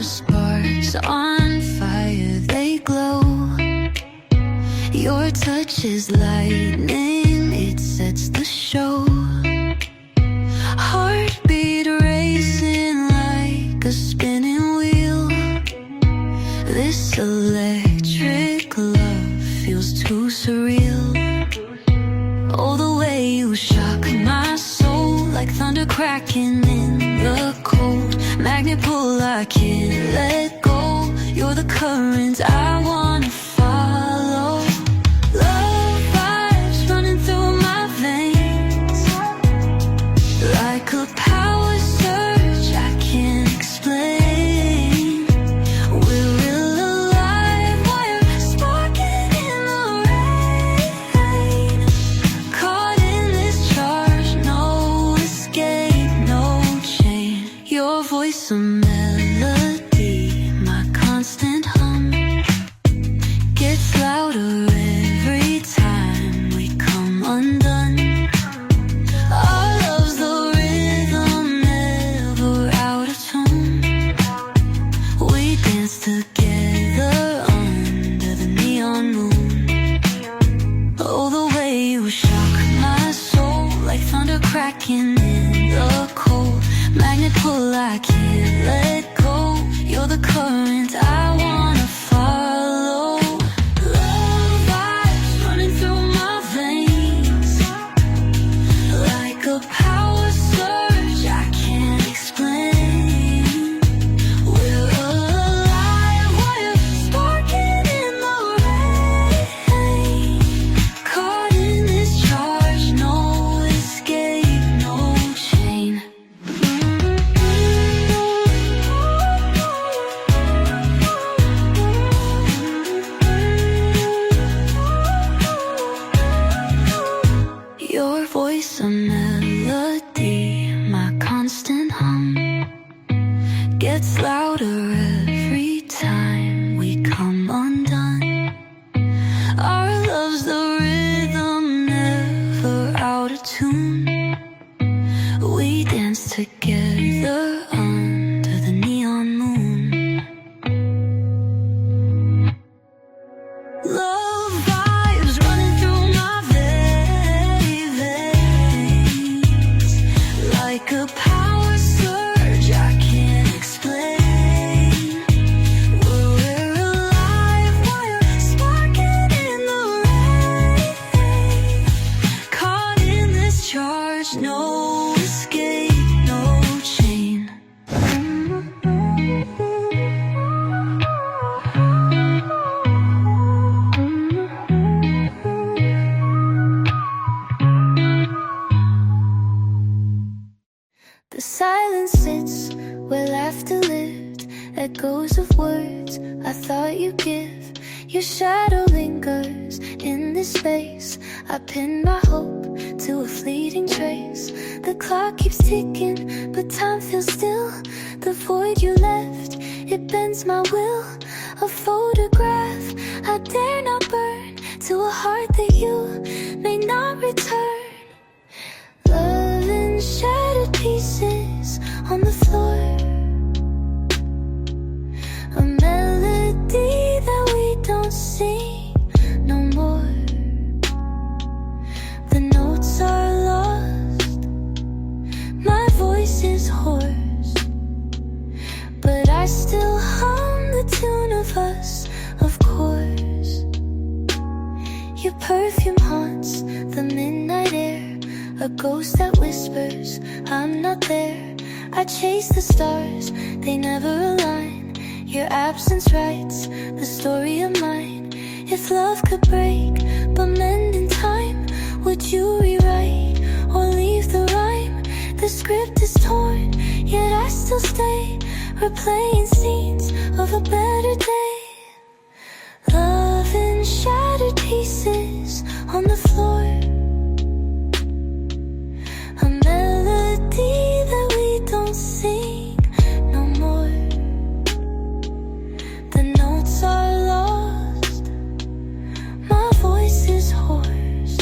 are sparks on fire, they glow. Your touch is lightning, it sets the show. Heartbeat racing like a spinning wheel. This electric love feels too surreal. Oh, the way you shock my soul, like thunder cracking in the cold. Magnet pull, I can't let go. You're the current I wanna follow. Love vibes running through my veins, like a power surge I can't explain. We're real alive, wire sparking in the rain. Caught in this charge, no escape, no chain. Your voice a melody, my constant hum, gets louder every time we come undone. Our love's the rhythm, never out of tune. We dance together under the neon moon. Oh, the way you shock my soul, like thunder cracking in the cold. Magnet pull, I can't let go. You're the current I wanna follow. Love vibes running through my veins, like a power surge I can't explain. We're alive, wire sparking in the rain. Caught in this charge, no escape, no chain. Your voice a melody, my constant hum, gets louder every time we come undone. Our love's the rhythm, never out of tune. We dance together under the neon moon. Love vibes running through my veins, like a power surge I can't explain. We're alive, wire sparking in the rain. Caught in this charge, no escape, no chain. The silence sits where laughter lived, echoes of words I thought you'd give. Your shadow lingers in this space. I pin my hope to a fleeting trace. The clock keeps ticking, but time feels still. The void you left, it bends my will. A photograph I dare not burn, to a heart that you may not return. Love in shattered pieces on the floor, a melody that we don't sing no more. The notes are lost, my voice is hoarse, but I still hum the tune of us, of course. Your perfume haunts the midnight air, a ghost that whispers, I'm not there. I chase the stars, they never align. Your absence writes the story of mine. If love could break, but mend in time, would you rewrite or leave the rhyme? The script is torn, yet I still stay, replaying scenes of a better day. Love in shattered pieces on the floor, a melody that we don't sing no more. The notes are lost, my voice is hoarse,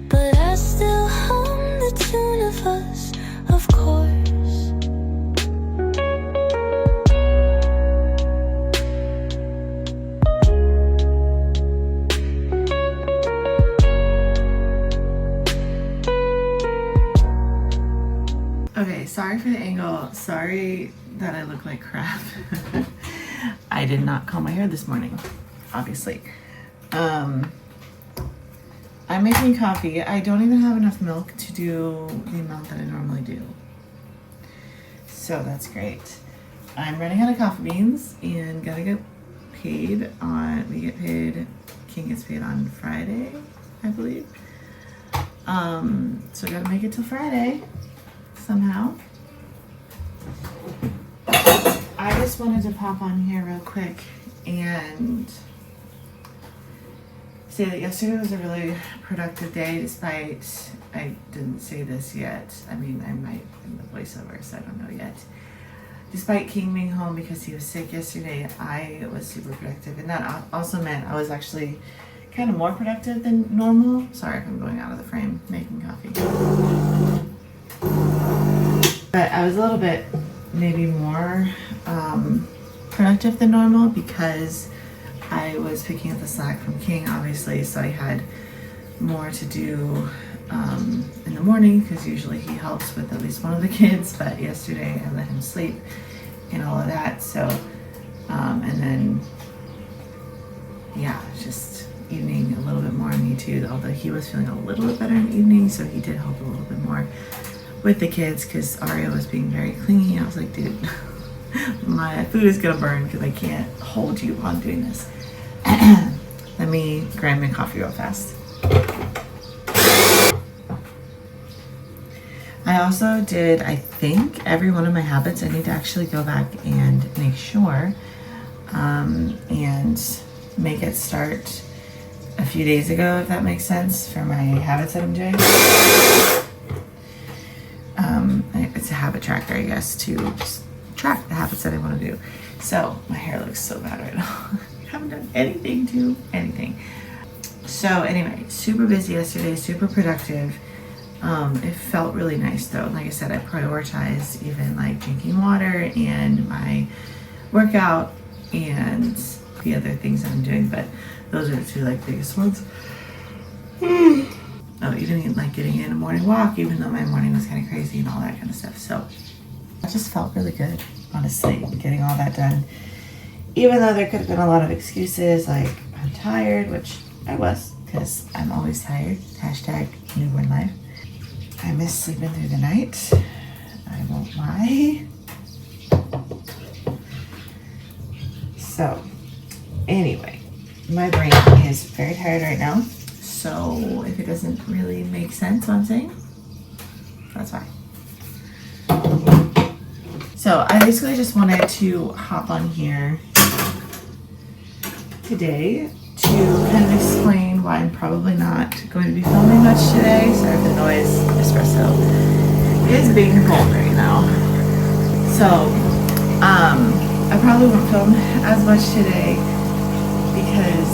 but I still hum the tune of us, of course. sorry that I look like crap. I did not comb my hair this morning, obviously. I'm making coffee. I don't even have enough milk to do the amount that I normally do. So that's great. I'm running out of coffee beans and gotta get paid on, King gets paid on Friday, I believe. So I gotta make it till Friday somehow. I just wanted to pop on here real quick and say that yesterday was a really productive day, despite, I didn't say this yet. I mean, I might in the voiceover, so I don't know yet. Despite King being home because he was sick yesterday, I was super productive. And that also meant I was actually kind of more productive than normal. Sorry if I'm going out of the frame making coffee. But I was a little bit maybe more productive than normal because I was picking up the slack from King, obviously, so I had more to do in the morning because usually he helps with at least one of the kids, but yesterday I let him sleep and all of that. So, and then, yeah, just evening a little bit more on me too, although he was feeling a little bit better in the evening, so he did help a little bit more with the kids because Aria was being very clingy. I was like, dude, my food is gonna burn because I can't hold you on doing this. Let me grab my coffee real fast. I also did, I think, every one of my habits. I need to actually go back and make sure and make it start a few days ago, if that makes sense, for my habits that I'm doing. It's a habit tracker, I guess, to just track the habits that I want to do. So my hair looks so bad right now. I haven't done anything to anything. So anyway, super busy yesterday, super productive. It felt really nice though. Like I said, I prioritized even like drinking water and my workout and the other things that I'm doing, but those are the two like biggest ones. Oh, even like getting in a morning walk, even though my morning was kind of crazy and all that kind of stuff. So I just felt really good, honestly, getting all that done. Even though there could have been a lot of excuses, like I'm tired, which I was, because I'm always tired. Hashtag newborn life. I miss sleeping through the night. I won't lie. So, anyway, my brain is very tired right now. So, if it doesn't really make sense what I'm saying, that's fine. So, I basically just wanted to hop on here today to kind of explain why I'm probably not going to be filming much today. Sorry for the noise. Espresso is being cold right now. So, I probably won't film as much today because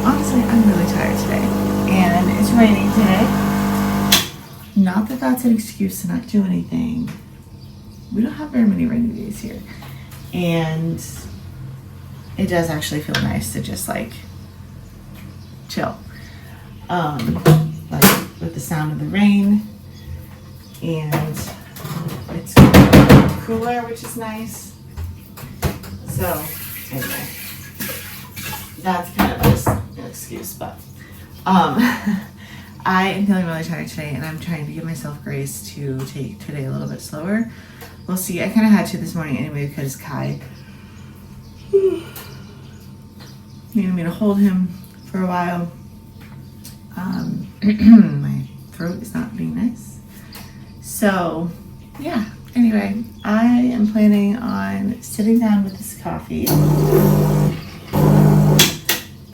honestly, I'm really tired today. And it's raining today. Not that that's an excuse to not do anything. We don't have very many rainy days here. And it does actually feel nice to just like chill. Like with the sound of the rain. And it's cooler, which is nice. So, anyway. That's kind of just an excuse, but I am feeling really tired today and I'm trying to give myself grace to take today a little bit slower. We'll see. I kind of had to this morning anyway because Kai needed me to hold him for a while. My throat is not being nice. So, yeah. Anyway, I am planning on sitting down with this coffee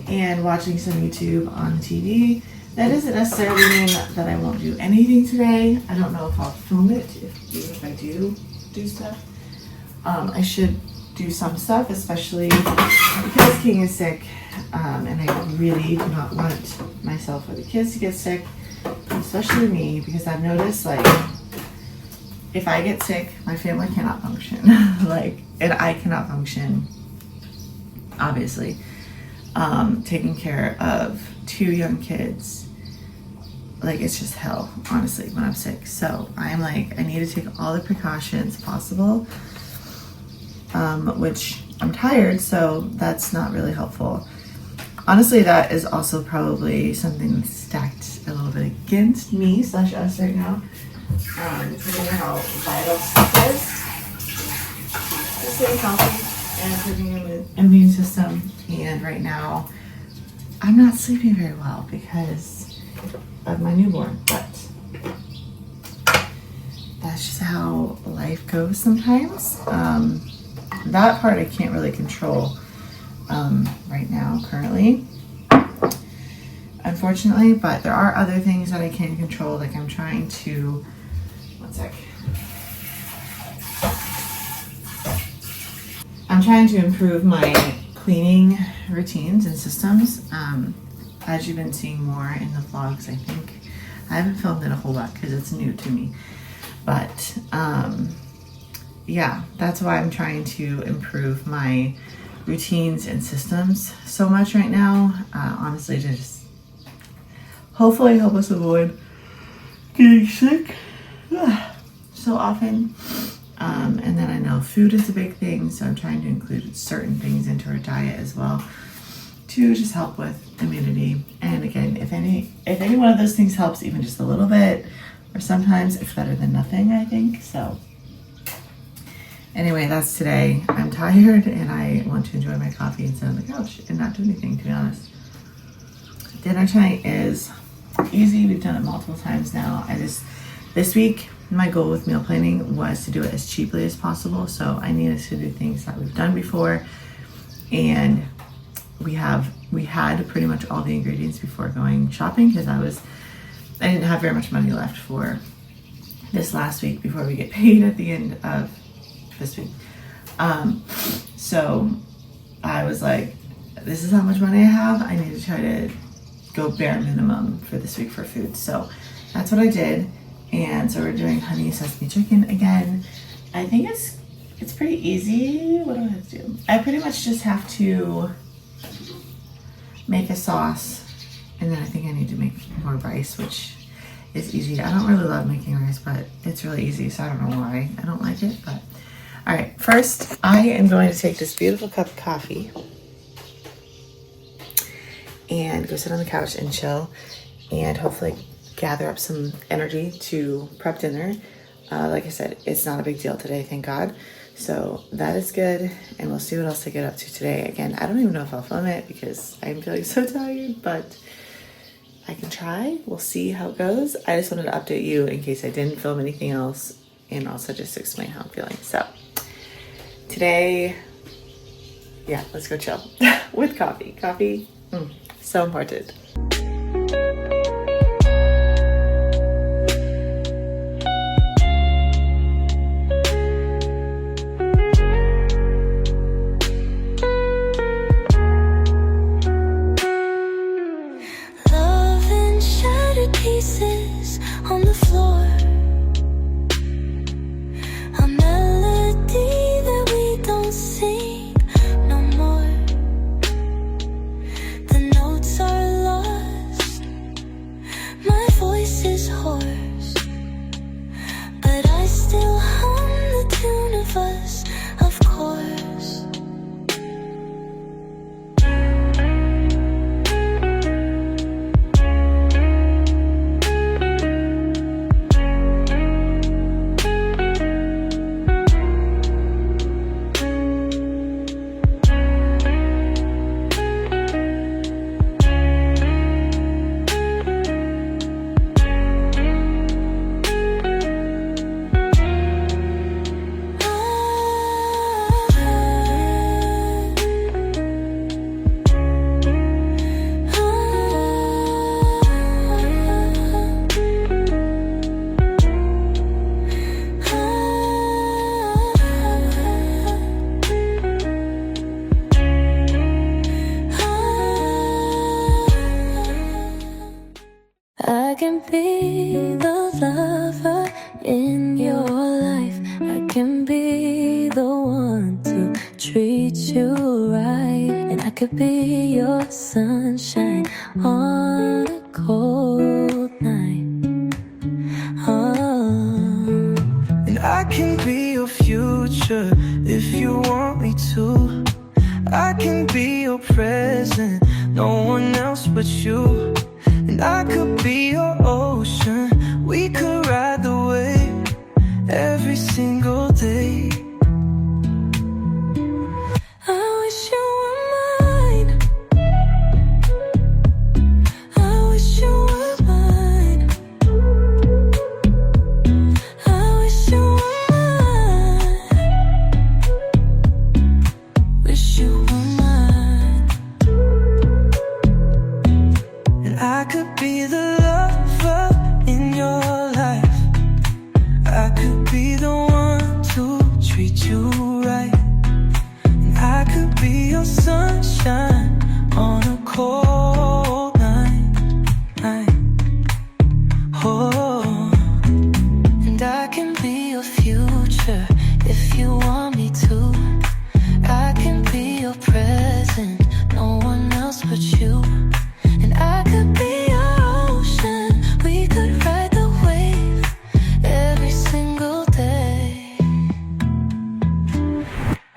and watching some YouTube on the TV. That doesn't necessarily mean that I won't do anything today. I don't know if I'll film it, even if I do stuff. I should do some stuff, especially because King is sick, and I really do not want myself or the kids to get sick, especially me, because I've noticed, like, if I get sick, my family cannot function. And I cannot function, obviously. Taking care of two young kids like it's just hell, honestly, when I'm sick. So I'm like, I need to take all the precautions possible, which I'm tired, so that's not really helpful. Honestly, that is also probably something that's stacked a little bit against me / us right now. Considering how vital sleep is to stay healthy and improving your immune system. And right now, I'm not sleeping very well because of my newborn, but that's just how life goes sometimes. That part I can't really control right now, currently, unfortunately, but there are other things that I can control. Like I'm trying to, one sec. I'm trying to improve my cleaning routines and systems. As you've been seeing more in the vlogs, I think. I haven't filmed it a whole lot because it's new to me. But yeah, that's why I'm trying to improve my routines and systems so much right now. Honestly, to just hopefully help us avoid getting sick so often. And then I know food is a big thing, so I'm trying to include certain things into our diet as well to just help with immunity. And again, if any one of those things helps even just a little bit, or sometimes it's better than nothing, I think. So anyway, that's today. I'm tired and I want to enjoy my coffee and sit on the couch and not do anything, to be honest. Dinner tonight is easy. We've done it multiple times now. This week, my goal with meal planning was to do it as cheaply as possible. So I needed to do things that we've done before. And we had pretty much all the ingredients before going shopping because I didn't have very much money left for this last week before we get paid at the end of this week. So I was like, this is how much money I have. I need to try to go bare minimum for this week for food. So that's what I did. And so we're doing honey sesame chicken again. I think it's pretty easy. What do I have to do? I pretty much just have to make a sauce, and then I think I need to make more rice, which is easy. I don't really love making rice, but it's really easy, so I don't know why I don't like it. But all right, first I am going to take this beautiful cup of coffee and go sit on the couch and chill and hopefully gather up some energy to prep dinner. Like I said, it's not a big deal today, thank God. So that is good, and we'll see what else I get up to today. Again, I don't even know if I'll film it because I'm feeling so tired, but I can try. We'll see how it goes. I just wanted to update you in case I didn't film anything else, and also just explain how I'm feeling. So today, yeah, let's go chill with coffee. Coffee, so important. Love in shattered pieces on the floor. A melody that we don't sing no more. The notes are lost. My voice is hoarse, but I still hum the tune of us, of course. I can be the lover in your life. I can be the one to treat you right. And I could be your sunshine on a cold night. future if you want me to. I can be your present, no one else but you. And I could be your ocean, we could ride the wave every single day. I wish you were mine. I wish you were mine. I wish you were mine. Wish you were mine. And I could be the lover in your life. I could be the one to treat you right. And I could be your sunshine on a cold night. Oh, and I can be your future if you want me to. I can be your present, no one else but you. And I could be your ocean, we could ride the wave every single day.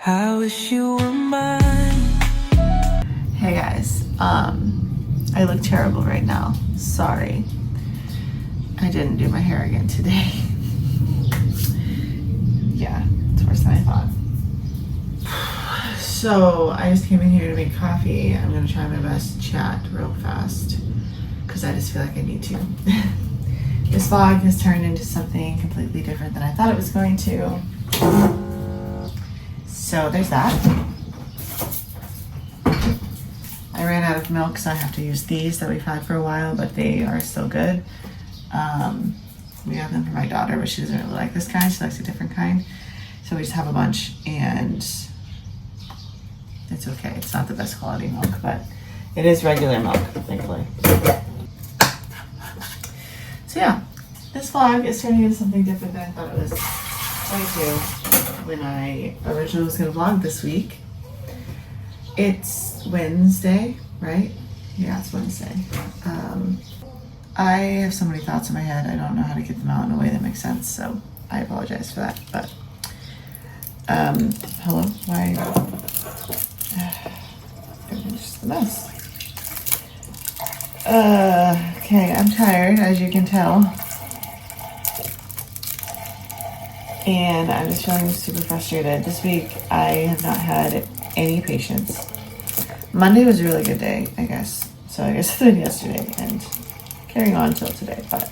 I wish you were mine. Hey guys, I look terrible right now. Sorry. I didn't do my hair again today. Yeah, it's worse than I thought. So I just came in here to make coffee. I'm gonna try my best to chat real fast because I just feel like I need to. This vlog has turned into something completely different than I thought it was going to. So there's that. I ran out of milk, so I have to use these that we've had for a while, but they are still good. We got them for my daughter, but she doesn't really like this kind. She likes a different kind. So we just have a bunch, and it's okay. It's not the best quality milk, but it is regular milk, thankfully. So yeah, this vlog is turning into something different than I thought it was going to when I originally was going to vlog this week. It's Wednesday, right? Yeah, it's Wednesday. I have so many thoughts in my head. I don't know how to get them out in a way that makes sense, so I apologize for that. But hello, why? Everything's just a mess. Okay, I'm tired, as you can tell, and I'm just feeling super frustrated. This week I have not had any patience. Monday was a really good day, I guess. So I guess I did yesterday and carrying on until today, but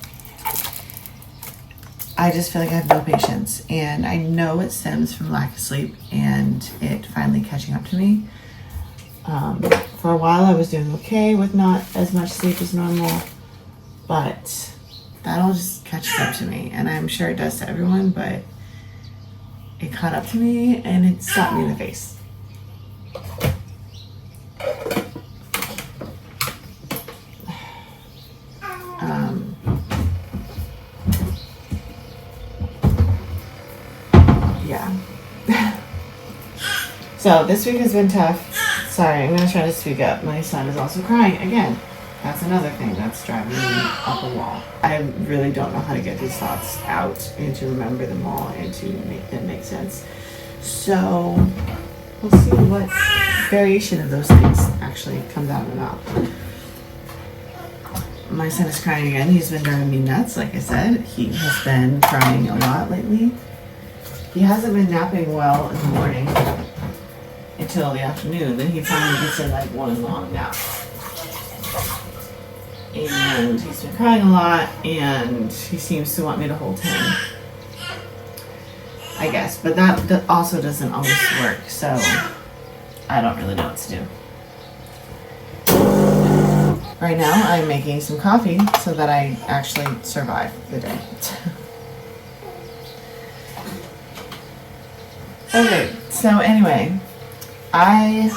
I just feel like I have no patience, and I know it stems from lack of sleep and it finally catching up to me. For a while I was doing okay with not as much sleep as normal, but that all just catches up to me, and I'm sure it does to everyone, but it caught up to me and it slapped me in the face. Yeah. So this week has been tough. Sorry, I'm gonna try to speak up. My son is also crying again. That's another thing that's driving me up a wall. I really don't know how to get these thoughts out and to remember them all and to make them make sense. So we'll see what variation of those things actually comes out of my mouth. My son is crying again. He's been driving me nuts, like I said. He has been crying a lot lately. He hasn't been napping well in the morning until the afternoon. Then he finally gets in like one long nap. And he's been crying a lot, and he seems to want me to hold him, I guess. But that also doesn't always work, so I don't really know what to do. Right now, I'm making some coffee so that I actually survive the day. Okay, so anyway, I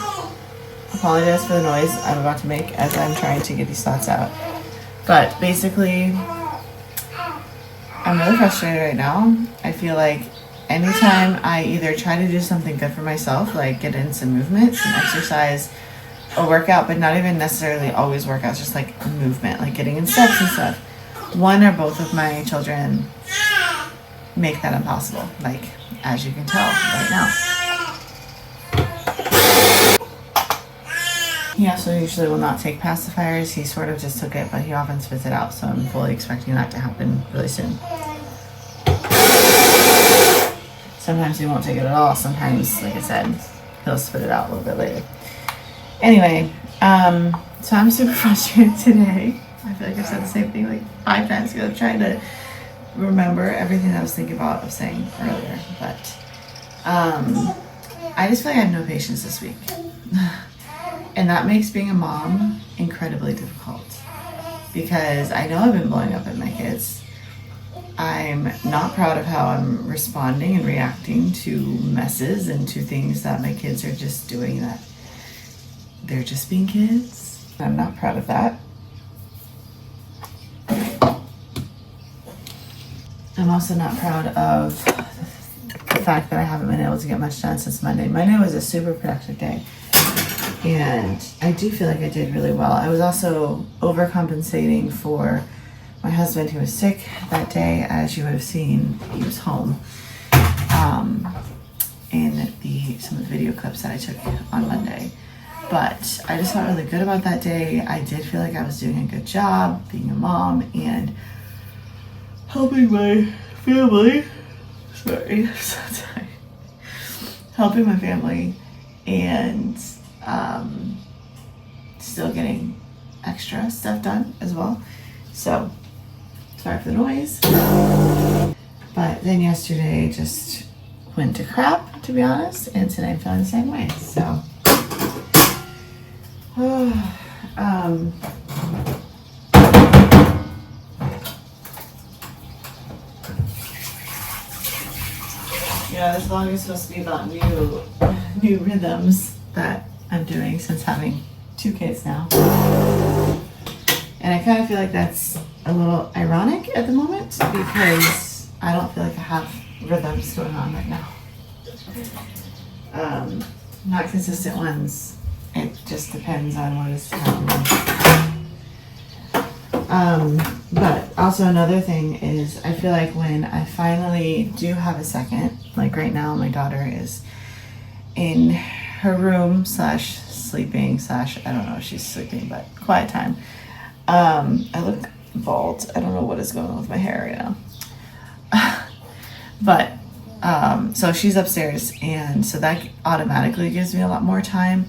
apologize for the noise I'm about to make as I'm trying to get these thoughts out. But basically, I'm really frustrated right now. I feel like anytime I either try to do something good for myself, like get in some movement, some exercise, a workout, but not even necessarily always workouts, just like movement, like getting in steps and stuff. One or both of my children make that impossible, like as you can tell right now. He also usually will not take pacifiers. He sort of just took it, but he often spits it out, so I'm fully expecting that to happen really soon. Sometimes he won't take it at all. Sometimes, like I said, he'll spit it out a little bit later. Anyway, so I'm super frustrated today. I feel like I've said the same thing like 5 times because I'm trying to remember everything that I was thinking about of saying earlier. But I just feel like I have no patience this week. And that makes being a mom incredibly difficult because I know I've been blowing up at my kids. I'm not proud of how I'm responding and reacting to messes and to things that my kids are just doing, that they're just being kids. I'm not proud of that. I'm also not proud of the fact that I haven't been able to get much done since Monday. Monday was a super productive day. And I do feel like I did really well. I was also overcompensating for my husband who was sick that day. As you would have seen, he was home in some of the video clips that I took on Monday. But I just felt really good about that day. I did feel like I was doing a good job being a mom and helping my family. Sorry, I'm so tired. Helping my family and still getting extra stuff done as well. So, sorry for the noise. But then yesterday just went to crap, to be honest, and today I'm feeling the same way. So, yeah, this vlog is supposed to be about new rhythms that I'm doing since having 2 kids now. And I kind of feel like that's a little ironic at the moment because I don't feel like I have rhythms going on right now. Not consistent ones. It just depends on what is happening. But also another thing is I feel like when I finally do have a second, like right now my daughter is in her room / sleeping / I don't know if she's sleeping, but quiet time. I look bald. I don't know what is going on with my hair right now. But so she's upstairs, and so that automatically gives me a lot more time.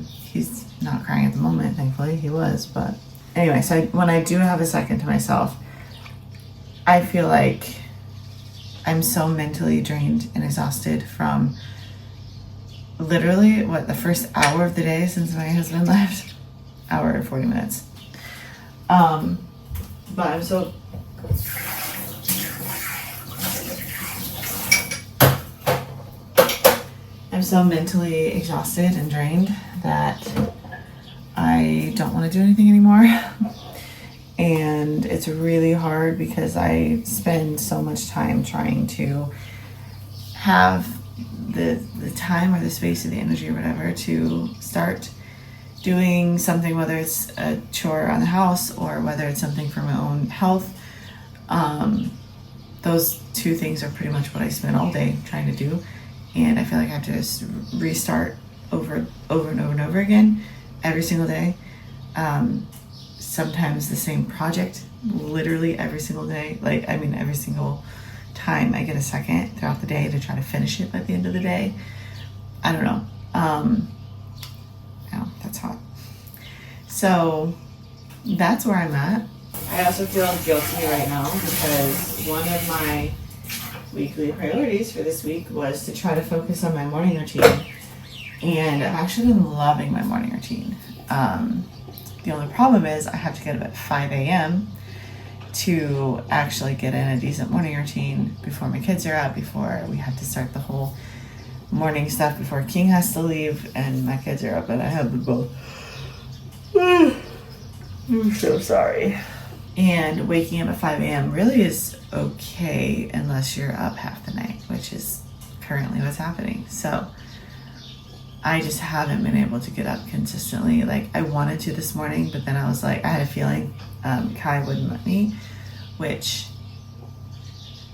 He's not crying at the moment, thankfully. He was, but anyway, so when I do have a second to myself, I feel like I'm so mentally drained and exhausted from literally the first hour of the day since my husband left. Hour and 40 minutes. But I'm so mentally exhausted and drained that I don't want to do anything anymore. And it's really hard because I spend so much time trying to have the time or the space or the energy or whatever to start doing something, whether it's a chore on the house or whether it's something for my own health. Those 2 things are pretty much what I spend all day trying to do. And I feel like I have to just restart over and over again every single day. Sometimes the same project, literally every single day. Every single time I get a second throughout the day to try to finish it by the end of the day. I don't know. Oh, that's hot. So that's where I'm at. I also feel guilty right now because one of my weekly priorities for this week was to try to focus on my morning routine. And I've actually been loving my morning routine. The only problem is I have to get up at 5 a.m. to actually get in a decent morning routine before my kids are up, before we have to start the whole morning stuff, before King has to leave and my kids are up and I have them both. I'm so sorry. And waking up at 5 a.m. really is okay unless you're up half the night, which is currently what's happening. So I just haven't been able to get up consistently. Like I wanted to this morning, but then I was like, I had a feeling Kai wouldn't let me, which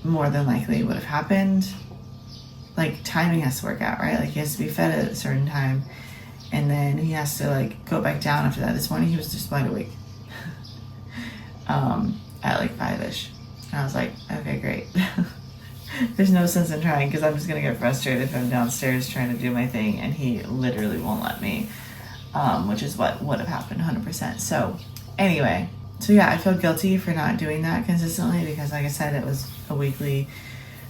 more than likely would have happened. Like, timing has to work out, right? Like, he has to be fed at a certain time, and then he has to like go back down after that. This morning he was just wide awake at like 5ish. And I was like, okay, great. There's no sense in trying because I'm just gonna get frustrated if I'm downstairs trying to do my thing and he literally won't let me, which is what would have happened 100%. So anyway, so yeah, I feel guilty for not doing that consistently because, like I said, it was a weekly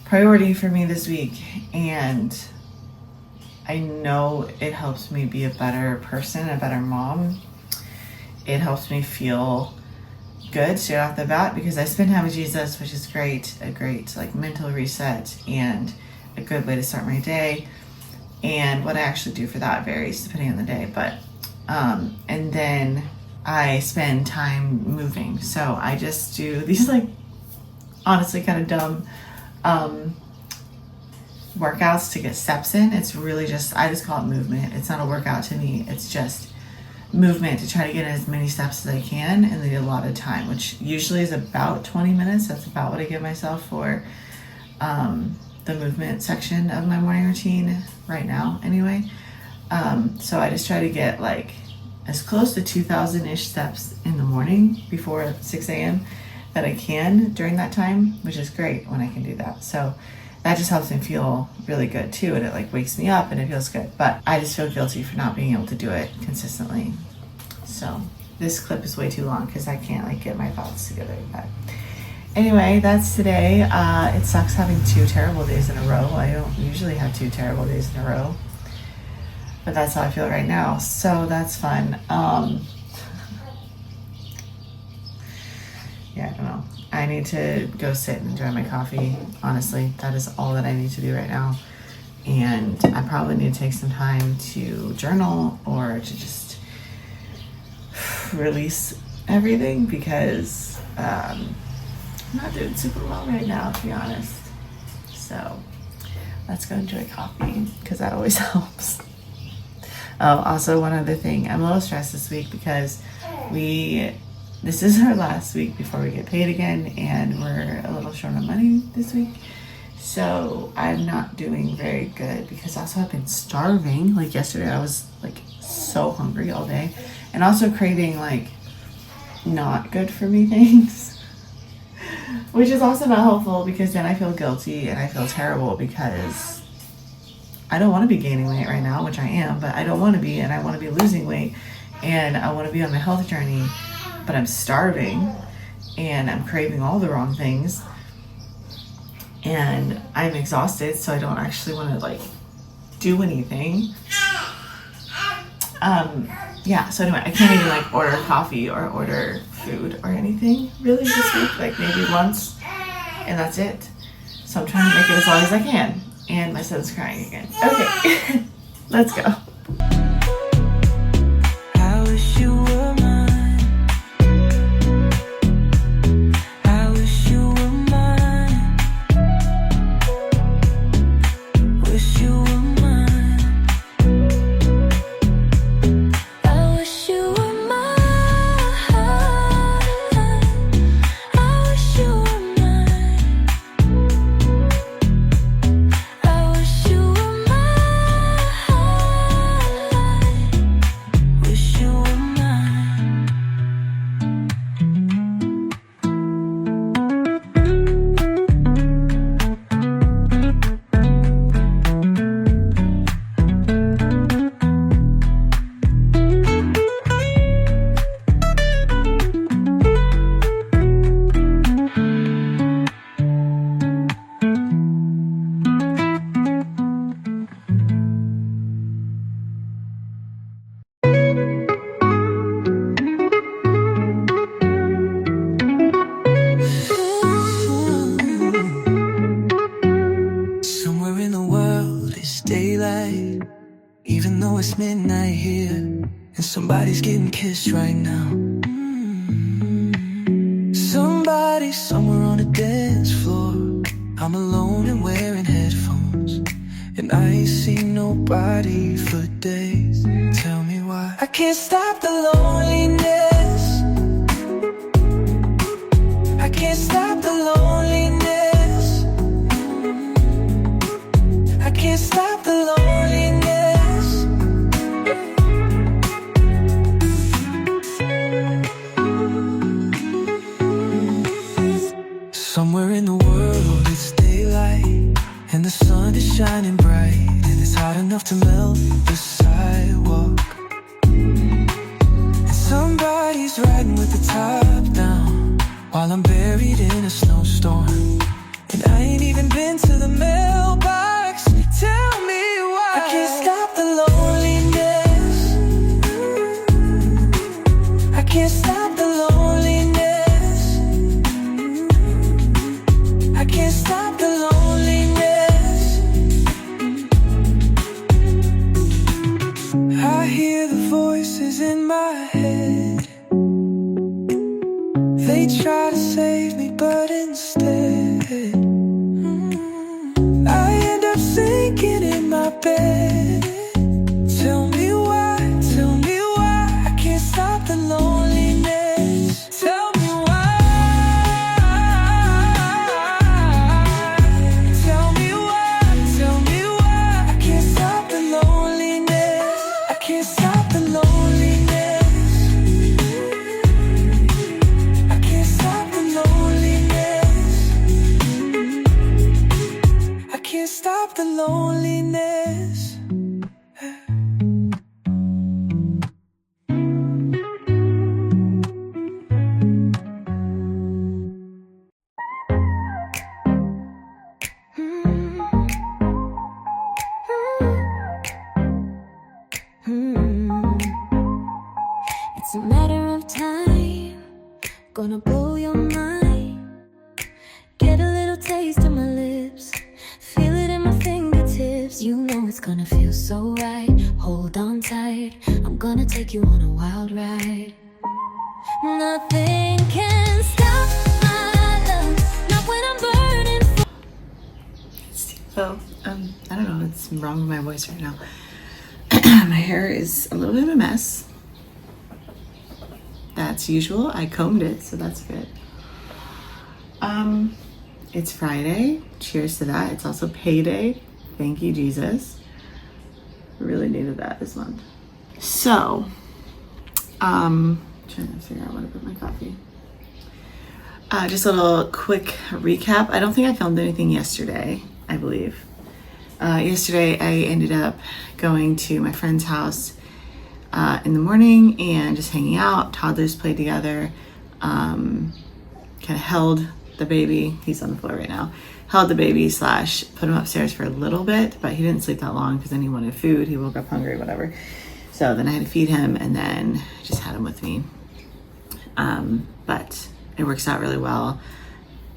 priority for me this week, and I know it helps me be a better person, a better mom. It helps me feel good straight off the bat because I spend time with Jesus, which is great, a great like mental reset and a good way to start my day. And what I actually do for that varies depending on the day, but and then I spend time moving. So I just do these like honestly kind of dumb workouts to get steps in. It's really just, I just call it movement. It's not a workout to me. It's just movement to try to get in as many steps as I can in the allotted time, which usually is about 20 minutes. That's about what I give myself for the movement section of my morning routine right now anyway. So I just try to get like as close to 2,000-ish steps in the morning before 6 a.m. that I can during that time, which is great when I can do that. So that just helps me feel really good too, and it like wakes me up and it feels good. But I just feel guilty for not being able to do it consistently. So this clip is way too long because I can't like get my thoughts together. But anyway, that's today. It sucks having 2 terrible days in a row. I don't usually have 2 terrible days in a row, but that's how I feel right now. So that's fun. Yeah, I don't know. I need to go sit and enjoy my coffee. Honestly, that is all that I need to do right now. And I probably need to take some time to journal or to just release everything because I'm not doing super well right now, to be honest. So let's go enjoy coffee because that always helps. Oh, also one other thing. I'm a little stressed this week because this is our last week before we get paid again, and we're a little short on money this week. So I'm not doing very good because also I've been starving. Like yesterday I was like so hungry all day and also craving like not good for me things, which is also not helpful because then I feel guilty and I feel terrible because I don't want to be gaining weight right now, which I am, but I don't want to be, and I want to be losing weight and I want to be on my health journey. But I'm starving and I'm craving all the wrong things and I'm exhausted, so I don't actually want to like do anything. Yeah, so anyway, I can't even like order coffee or order food or anything really this week, like maybe once, and that's it. So I'm trying to make it as long as I can. And my son's crying again. Okay, let's go. I wish you were mine. I wish you were mine. Wish you were mine. I wish you were mine. I wish you were mine. I wish you were mine. Wish you were mine. Somewhere in the world it's daylight, even though it's midnight here, and somebody's getting kissed right now. Somebody somewhere on the dance floor. I'm alone and wearing headphones, and I ain't seen nobody for days. Tell me why I can't stop the loneliness. I can't stop the loneliness. can't stop the loneliness. Somewhere in the world it's daylight, and the sun is shining bright, and it's hot enough to melt the sidewalk. And somebody's riding with the top down, while I'm buried in a snowstorm. And I ain't even been to the mailbox. Tell me why I can't stop the loneliness. I can't stop the loneliness. I can't stop the loneliness. I hear the voices in my head. They try to save me, but instead I end up sinking in my bed. Tell me why I can't stop the loneliness. Tell me why. Tell me why I can't stop the loneliness. I can't stop the loneliness. I can't stop the loneliness. I can't stop the loneliness. It's a matter of time, gonna blow your mind. Get a little taste of my lips, feel it in my fingertips. You know it's gonna feel so right. Hold on tight, I'm gonna take you on a wild ride. Nothing can stop my love, not when I'm burning for. So, I don't know what's wrong with my voice right now. My hair is a little bit of a mess. That's usual. I combed it, so that's good. It's Friday. Cheers to that. It's also payday. Thank you, Jesus. Really needed that this month. So, trying to figure out where to put my coffee. Just a little quick recap. I don't think I filmed anything yesterday, I believe. Yesterday I ended up going to my friend's house in the morning and just hanging out. Toddlers played together. Kind of held the baby. He's on the floor right now. Held the baby / put him upstairs for a little bit, but he didn't sleep that long because then he wanted food. He woke up hungry, whatever. So then I had to feed him and then just had him with me. But it works out really well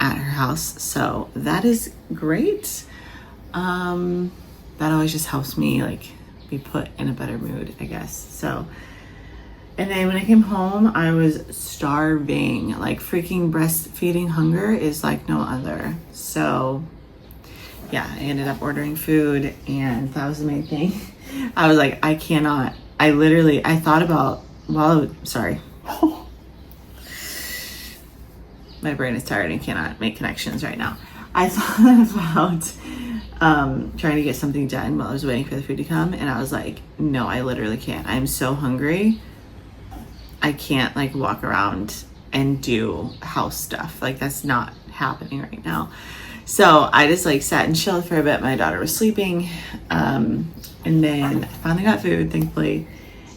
at her house. So that is great. That always just helps me like be put in a better mood, I guess. So, and then when I came home, I was starving. Like freaking breastfeeding hunger is like no other. So yeah, I ended up ordering food and that was the main thing. I was like, I cannot, I thought about, sorry. My brain is tired and cannot make connections right now. I thought about trying to get something done while I was waiting for the food to come, and I was like, no, I literally can't. I'm so hungry. I can't like walk around and do house stuff. Like that's not happening right now. So I just like sat and chilled for a bit. My daughter was sleeping. And then I finally got food, thankfully.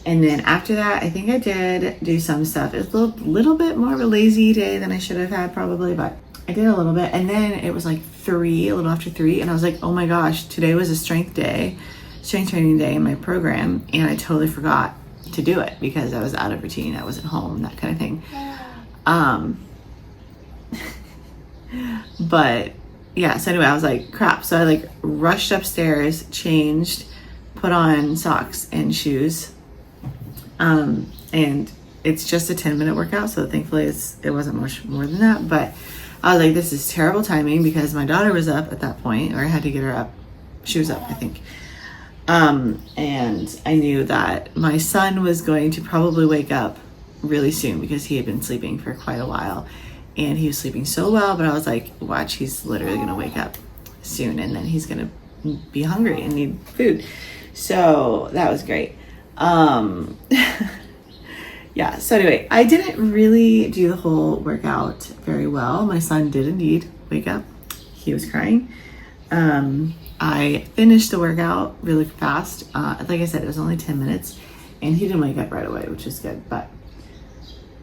And then after that, I think I did do some stuff. It's a little bit more of a lazy day than I should have had probably, but I did a little bit. And then it was like 3, a little after 3. And I was like, oh my gosh, today was a strength training day in my program. And I totally forgot to do it because I was out of routine. I wasn't home, that kind of thing. But yeah, so anyway, I was like, crap. So I like rushed upstairs, changed, put on socks and shoes. And it's just a 10-minute workout. So thankfully it wasn't much more than that, but I was like, this is terrible timing because my daughter was up at that point, or I had to get her up. She was up, I think. And I knew that my son was going to probably wake up really soon because he had been sleeping for quite a while and he was sleeping so well, but I was like, watch, he's literally going to wake up soon and then he's going to be hungry and need food. So that was great. Yeah, so anyway, I didn't really do the whole workout very well. My son did indeed wake up. He was crying. I finished the workout really fast. Like I said, it was only 10 minutes and he didn't wake up right away, which is good. But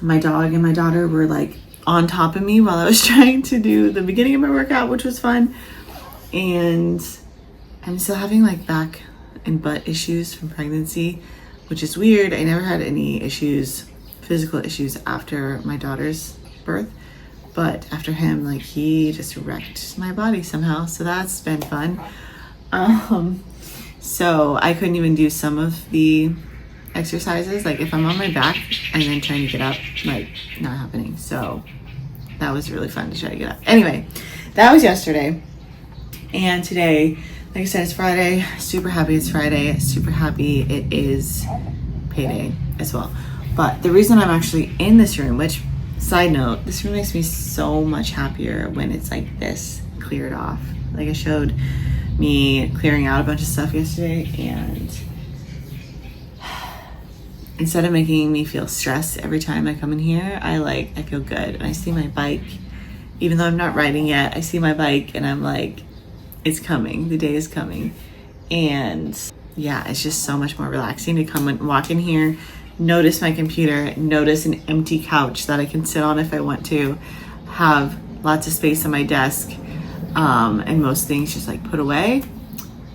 my dog and my daughter were like on top of me while I was trying to do the beginning of my workout, which was fun. And I'm still having like back and butt issues from pregnancy, which is weird. I never had any issues, physical issues after my daughter's birth, but after him, like he just wrecked my body somehow. So that's been fun. So I couldn't even do some of the exercises. Like if I'm on my back and then trying to get up, like not happening. So that was really fun to try to get up. Anyway, that was yesterday. And today, like I said, it's Friday. Super happy it's Friday. Super happy it is payday as well. But the reason I'm actually in this room, which, side note, this room makes me so much happier when it's like this cleared off. Like I showed me clearing out a bunch of stuff yesterday, and instead of making me feel stressed every time I come in here, I feel good. And I see my bike, even though I'm not riding yet, I see my bike and I'm like, it's coming, the day is coming. And yeah, it's just so much more relaxing to come and walk in here, notice my computer, notice an empty couch that I can sit on if I want to, have lots of space on my desk, and most things just like put away.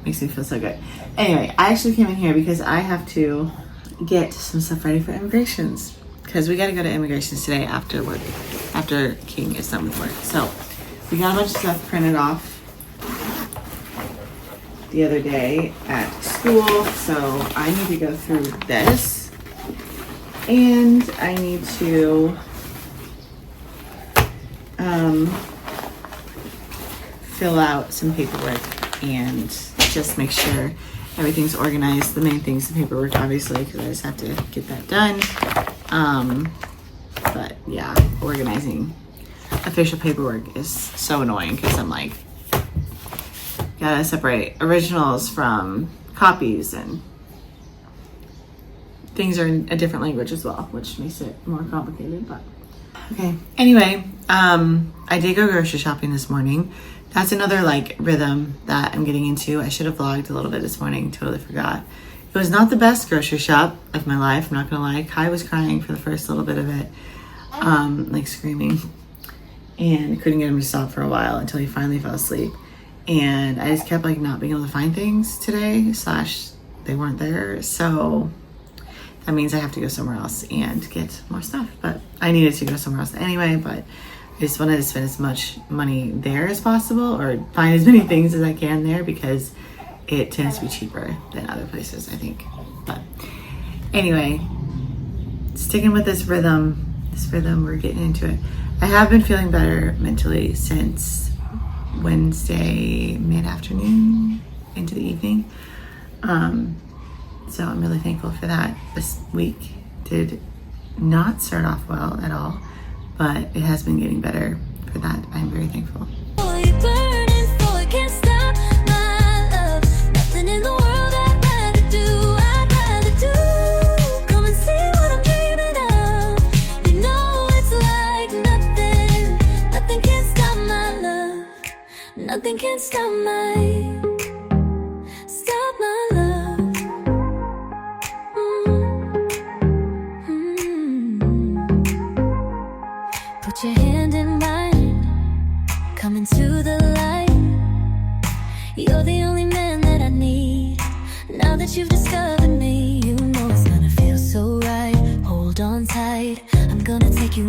Makes me feel so good. Anyway, I actually came in here because I have to get some stuff ready for immigrations, because we got to go to immigrations today after work, after King is done with work. So we got a bunch of stuff printed off the other day at school, so I need to go through this, and I need to fill out some paperwork and just make sure everything's organized. The main thing's the paperwork, obviously, because I just have to get that done. But yeah, organizing official paperwork is so annoying because I'm like, gotta separate originals from copies, and things are in a different language as well, which makes it more complicated. But okay, anyway, I did go grocery shopping this morning. That's another like rhythm that I'm getting into. I should have vlogged a little bit this morning, totally forgot. It was not the best grocery shop of my life, I'm not gonna lie. Kai was crying for the first little bit of it, like screaming, and couldn't get him to stop for a while until he finally fell asleep. And I just kept like not being able to find things today, / they weren't there. So that means I have to go somewhere else and get more stuff. But I needed to go somewhere else anyway, but I just wanted to spend as much money there as possible, or find as many things as I can there, because it tends to be cheaper than other places, I think. But anyway, sticking with this rhythm, we're getting into it. I have been feeling better mentally since Wednesday mid-afternoon into the evening. So I'm really thankful for that. This week did not start off well at all, but it has been getting better. For that, I'm very thankful. Oh, you're burning for it, can't stop my love. Nothing in the world I'd rather do. Come and see what I'm dreaming of. You know it's like nothing. Nothing can stop my love. Nothing can stop my love. Put your hand in mine, come into the light. You're the only man that I need. Now that you've discovered me, you know it's gonna feel so right. Hold on tight, I'm gonna take you